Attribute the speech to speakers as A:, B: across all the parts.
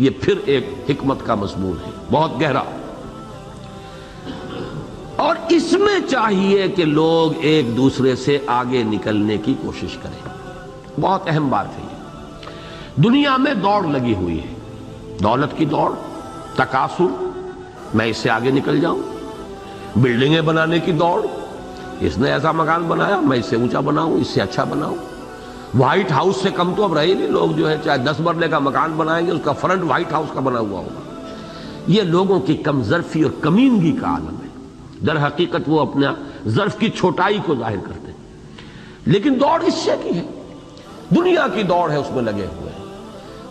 A: یہ پھر ایک حکمت کا مضمون ہے بہت گہرا، اور اس میں چاہیے کہ لوگ ایک دوسرے سے آگے نکلنے کی کوشش کریں۔ بہت اہم بات ہے یہ۔ دنیا میں دوڑ لگی ہوئی ہے، دولت کی دوڑ، تکاثر، میں اس سے آگے نکل جاؤں، بلڈنگیں بنانے کی دوڑ، اس نے ایسا مکان بنایا میں اس سے اونچا بناؤں، اس سے اچھا بناؤں۔ وائٹ ہاؤس سے کم تو اب رہے نہیں لوگ، جو ہے چاہے 10 مرلے کا مکان بنائیں گے اس کا فرنٹ وائٹ ہاؤس کا بنا ہوا ہوگا۔ یہ لوگوں کی کم ظرفی اور کمینگی کا عالم ہے۔ در حقیقت وہ اپنا ظرف کی چھوٹائی کو ظاہر کرتے ہیں، لیکن دوڑ اس سے کی ہے، دنیا کی دوڑ ہے، اس میں لگے ہوئے ہیں۔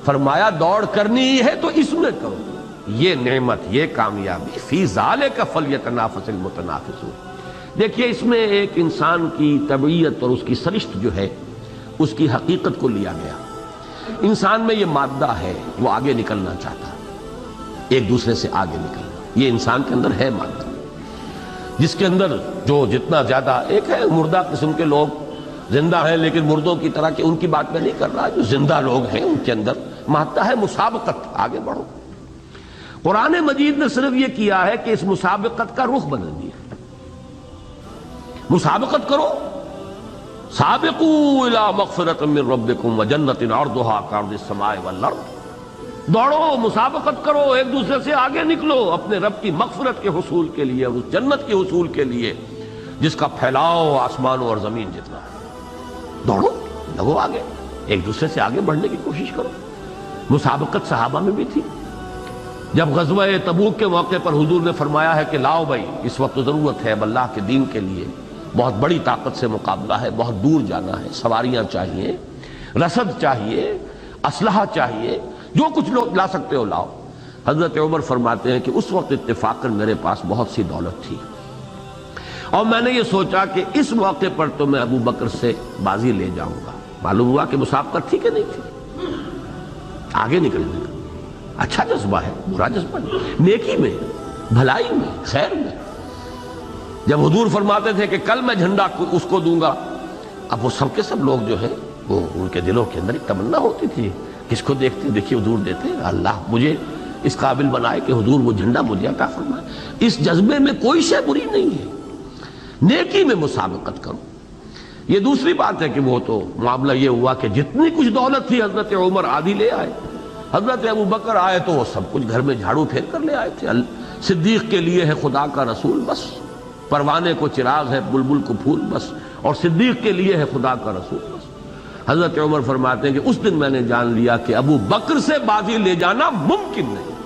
A: فرمایا دوڑ کرنی ہی ہے تو اس میں کرو، یہ نعمت، یہ کامیابی، فی ذالک فلیتنافس المتنافسون۔ دیکھیے اس میں ایک انسان کی طبیعت اور اس کی سرشت جو ہے اس کی حقیقت کو لیا گیا۔ انسان میں یہ مادہ ہے، وہ آگے نکلنا چاہتا ہے، ایک دوسرے سے آگے نکلنا، یہ انسان کے اندر ہے مادہ، جس کے اندر جو جتنا زیادہ، ایک ہے مردہ قسم کے لوگ زندہ ہیں لیکن مردوں کی طرح کہ ان کی بات میں نہیں کر رہا، جو زندہ لوگ ہیں ان کے اندر مادہ ہے مسابقت، آگے بڑھو۔ قرآن مجید نے صرف یہ کیا ہے کہ اس مسابقت کا رخ بدل دیا، مسابقت کرو، سابقوا الی مغفرۃ من ربکم وجنۃ عرضھا کعرض السماء والارض، دوڑو، مسابقت کرو، ایک دوسرے سے آگے نکلو اپنے رب کی مغفرت کے حصول کے لیے، اس جنت کے حصول کے لیے جس کا پھیلاؤ آسمانوں اور زمین جتنا ہے۔ دوڑو، لگو آگے، ایک دوسرے سے آگے بڑھنے کی کوشش کرو۔ مسابقت صحابہ میں بھی تھی۔ جب غزوہ تبوک کے موقع پر حضور نے فرمایا ہے کہ لاؤ بھائی، اس وقت ضرورت ہے اب اللہ کے دین کے لیے، بہت بڑی طاقت سے مقابلہ ہے، بہت دور جانا ہے، سواریاں چاہیے، رسد چاہیے، اسلحہ چاہیے، جو کچھ لوگ لا سکتے ہو لاؤ۔ حضرت عمر فرماتے ہیں کہ اس وقت اتفاقاً میرے پاس بہت سی دولت تھی، اور میں نے یہ سوچا کہ اس موقع پر تو میں ابو بکر سے بازی لے جاؤں گا۔ معلوم ہوا کہ مسابقت تھی کہ نہیں تھی، آگے نکلنے کا اچھا جذبہ ہے، برا جذبہ نہیں، نیکی میں، بھلائی میں، خیر میں۔ جب حضور فرماتے تھے کہ کل میں جھنڈا اس کو دوں گا، اب وہ سب کے سب لوگ جو ہیں وہ ان کے دلوں کے اندر ایک تمنا ہوتی تھی، کس کو دیکھتے، دیکھیے حضور دیتے، اللہ مجھے اس قابل بنائے کہ حضور وہ جھنڈا مجھے عطا فرمائے۔ اس جذبے میں کوئی شے بری نہیں ہے، نیکی میں مسابقت کرو۔ یہ دوسری بات ہے کہ وہ تو معاملہ یہ ہوا کہ جتنی کچھ دولت تھی حضرت عمر آدھی لے آئے، حضرت ابو بکر آئے تو وہ سب کچھ گھر میں جھاڑو پھیر کر لے آئے تھے۔ صدیق کے لیے ہے خدا کا رسول بس، پروانے کو چراغ ہے، بلبل کو پھول بس، اور صدیق کے لیے ہے خدا کا رسول بس۔ حضرت عمر فرماتے ہیں کہ اس دن میں نے جان لیا کہ ابو بکر سے بازی لے جانا ممکن نہیں۔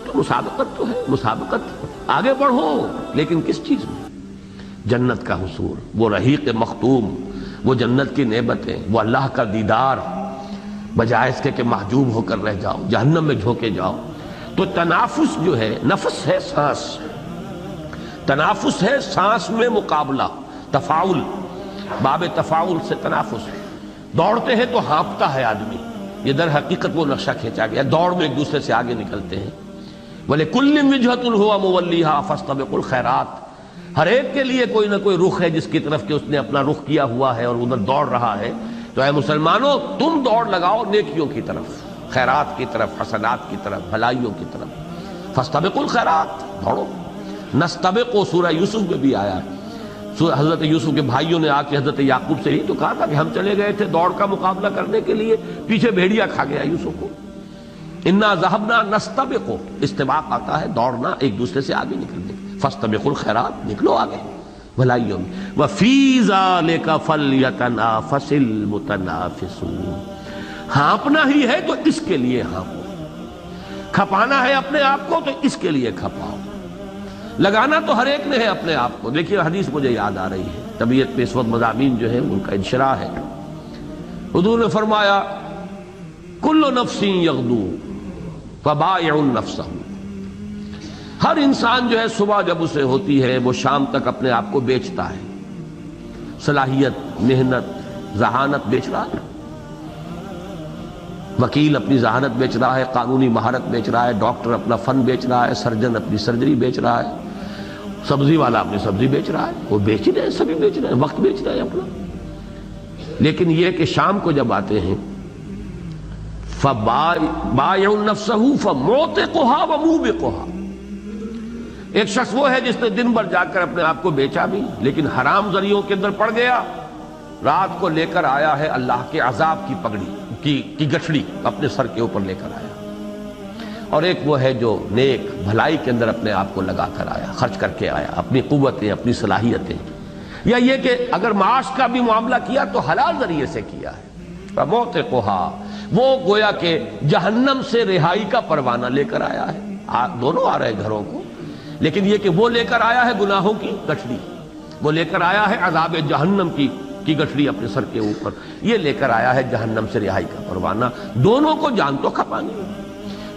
A: تو مسابقت تو ہے، مسابقت، آگے بڑھو، لیکن کس چیز میں؟ جنت کا حصول، وہ رحیق مختوم، وہ جنت کی نعمتیں، وہ اللہ کا دیدار، بجائے اس کے کہ محجوب ہو کر رہ جاؤ، جہنم میں جھونکے جاؤ۔ تو تنافس جو ہے، نفس ہے سانس، تنافس ہے سانس میں مقابلہ، تفاعل، باب تفاعل سے تنافس۔ دوڑتے ہیں تو ہانپتا ہے آدمی، یہ در حقیقت وہ نقشہ کھینچا گیا، دوڑ میں ایک دوسرے سے آگے نکلتے ہیں۔ وَلِكُلٍّ وِجْهَةٌ هُوَ مُوَلِّيهَا فَاسْتَبِقُوا الْخَيْرَاتِ، ہر ایک کے لیے کوئی نہ کوئی رخ ہے جس کی طرف کہ اس نے اپنا رخ کیا ہوا ہے اور ادھر دوڑ رہا ہے۔ تو اے مسلمانوں، تم دوڑ لگاؤ نیکیوں کی طرف، خیرات کی طرف، حسنات کی طرف، بھلائیوں کی طرف۔ فاستبقوا الخیرات، دوڑو۔ نستبقوا سورہ یوسف میں بھی آیا ہے، حضرت یوسف کے بھائیوں نے آ کے حضرت یعقوب سے یہی تو کہا تھا کہ ہم چلے گئے تھے دوڑ کا مقابلہ کرنے کے لیے، پیچھے بھیڑیا کھا گیا یوسف کو۔ انا ذهبنا نستبق، استباق آتا ہے دوڑنا، ایک دوسرے سے آگے نکلنے۔ فاستبقوا الخیرات، نکلو آگے بھلائیوں میں۔ وفی ذلک فلیتنافس المتنافسون، ہانپنا ہی ہے تو اس کے لیے ہانپو، کھپانا ہے اپنے آپ کو تو اس کے لیے کھپاؤ، لگانا تو ہر ایک نے ہے اپنے آپ کو۔ دیکھیے حدیث مجھے یاد آ رہی ہے، طبیعت پہ اس وقت مضامین جو ہے ان کا انشراح ہے۔ حضور نے فرمایا کل نفس یغدو فبائع نفسہ، ہر انسان جو ہے صبح جب اسے ہوتی ہے وہ شام تک اپنے آپ کو بیچتا ہے، صلاحیت، محنت، ذہانت بیچ رہا ہے، وکیل اپنی ذہانت بیچ رہا ہے، قانونی مہارت بیچ رہا ہے، ڈاکٹر اپنا فن بیچ رہا ہے، سرجن اپنی سرجری بیچ رہا ہے، سبزی والا اپنی سبزی بیچ رہا ہے، وہ بیچ رہے ہیں، سبھی بیچ رہے ہیں، وقت بیچ رہے ہیں اپنا۔ لیکن یہ کہ شام کو جب آتے ہیں فبائع نفسہ فموتقها وموبقها، ایک شخص وہ ہے جس نے دن بھر جا کر اپنے آپ کو بیچا بھی لیکن حرام ذریعوں کے اندر پڑ گیا، رات کو لے کر آیا ہے اللہ کے عذاب کی پگڑی کی گٹھڑی اپنے سر کے اوپر لے کر آیا، اور ایک وہ ہے جو نیک بھلائی کے اندر اپنے آپ کو لگا کر آیا، خرچ کر کے آیا اپنی قوتیں اپنی صلاحیتیں، یا یہ کہ اگر معاش کا بھی معاملہ کیا تو حلال ذریعے سے کیا ہے۔ فموتقها، وہ گویا کہ جہنم سے رہائی کا پروانہ لے کر آیا ہے، دونوں آ رہے گھروں کو، لیکن یہ کہ وہ لے کر آیا ہے گناہوں کی گٹھڑی، وہ لے کر آیا ہے عذاب جہنم کی گٹھڑی اپنے سر کے اوپر، یہ لے کر آیا ہے جہنم سے رہائی کا پروانہ۔ دونوں کو جان تو کھپانی ہے،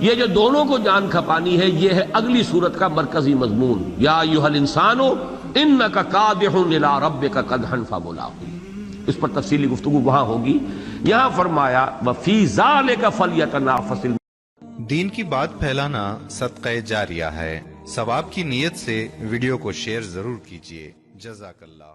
A: یہ جو دونوں کو جان کھپانی ہے یہ ہے اگلی سورت کا مرکزی مضمون، یا ایھا الانسان انک کادح الی ربک کدحا فملاقیہ، اس پر تفصیلی گفتگو وہاں ہوگی۔ یہاں فرمایا وفی ذلک فلیتنافس
B: دین کی بات پھیلانا صدقہ جاریہ ہے، ثواب کی نیت سے ویڈیو کو شیئر ضرور کیجیے۔ جزاک اللہ۔